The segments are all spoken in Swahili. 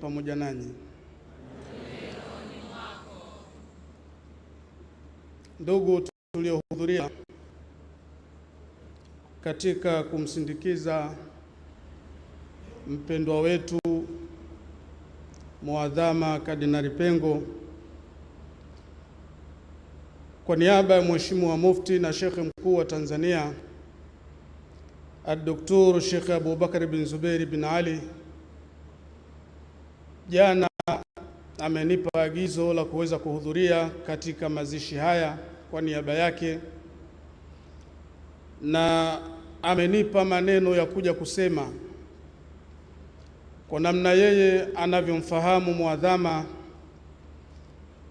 pamoja nanyi. Ndugu tuliohudhuria katika kumsindikiza mpendwa wetu Muadhama Kardinali Pengo, kwa niaba ya Mheshimiwa Mufti na Sheikh Mkuu wa Tanzania Dr. Sheikh Abubakar bin Zuberi bin Ali, jana amenipa agizo la kuweza kuhudhuria katika mazishi haya kwa niaba yake, na amenipa maneno ya kuja kusema kwa namna yeye anavyomfahamu Muadhama,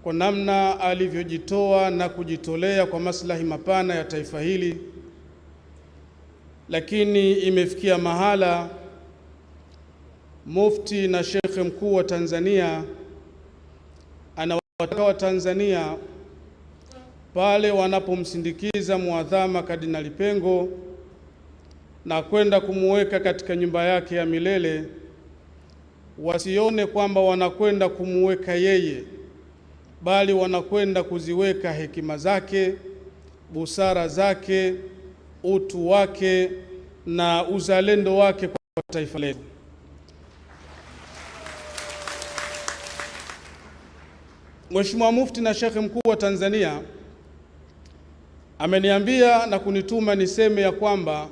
kwa namna alivyojitoa na kujitolea kwa maslahi mapana ya taifa hili. Lakini imefikia mahala Mufti na Sheikh Mkuu wa Tanzania anawataka Watanzania pale wanapomsindikiza Muadhama Kardinali Pengo na kwenda kumuweka katika nyumba yake ya milele, wasione kwamba wanakwenda kumuweka yeye, bali wanakwenda kuziweka hekima zake, busara zake, utu wake na uzalendo wake kwa taifa letu. Mheshimiwa Mufti na Sheikh Mkuu wa Tanzania ameniambia na kunituma niseme ya kwamba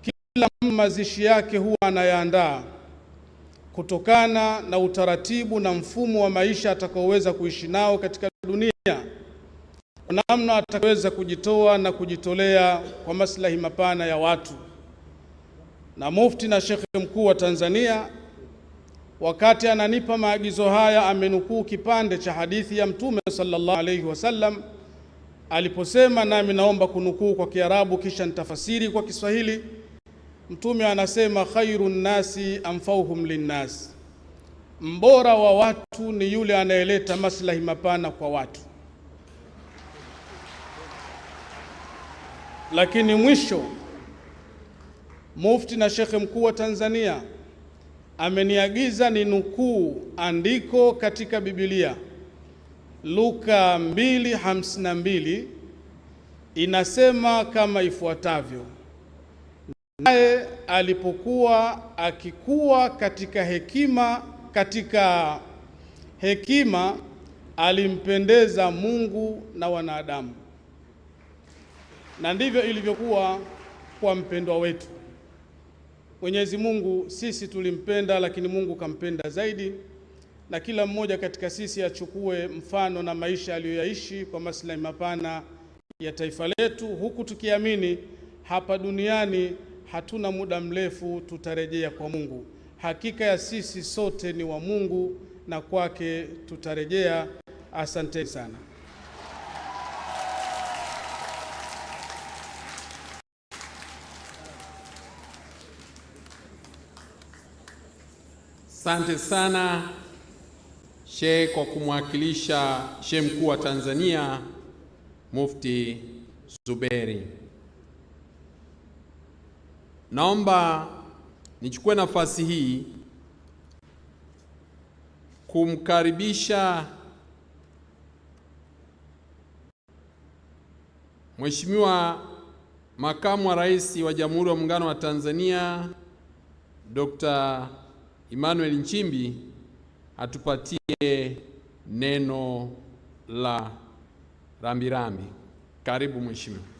kila mazishi yake huwa anayaandaa kutokana na utaratibu na mfumo wa maisha atakaoweza kuishi nao katika dunia, kwa namna atakaweza kujitoa na kujitolea kwa maslahi mapana ya watu. Na Mufti na Sheikh Mkuu wa Tanzania wakati ananipa maagizo haya amenukuu kipande cha hadithi ya Mtume sallallahu alaihi wasallam aliposema, nami naomba kunukuu kwa Kiarabu kisha nitafasiri kwa Kiswahili. Mtume anasema, khairun nasi anfauhum linnas, mbora wa watu ni yule anayeleta maslahi mapana kwa watu. Lakini mwisho Mufti na Sheikh Mkuu wa Tanzania ameniagiza ni nukuu andiko katika Biblia, Luka 2:52, inasema kama ifuatavyo: naye alipokuwa akikua katika hekima alimpendeza Mungu na wanadamu. Na ndivyo ilivyokuwa kwa mpendwa wetu. Mwenyezi Mungu sisi tulimpenda, lakini Mungu kampenda zaidi, na kila mmoja katika sisi achukue mfano na maisha aliyoyaishi kwa maslahi mapana ya taifa letu, huku tukiamini hapa duniani hatuna muda mrefu tutarejea kwa Mungu. Hakika ya sisi sote ni wa Mungu na kwake tutarejea. Asante sana. Asante sana Sheikh kwa kumwakilisha Sheikh Mkuu wa Tanzania Mufti Zuberi. Naomba nichukue nafasi hii kumkaribisha Mheshimiwa Makamu wa Rais wa Jamhuri ya Muungano wa Tanzania Dr. Emmanuel Nchimbi atupatie neno la rambirambi. Karibu Mheshimiwa.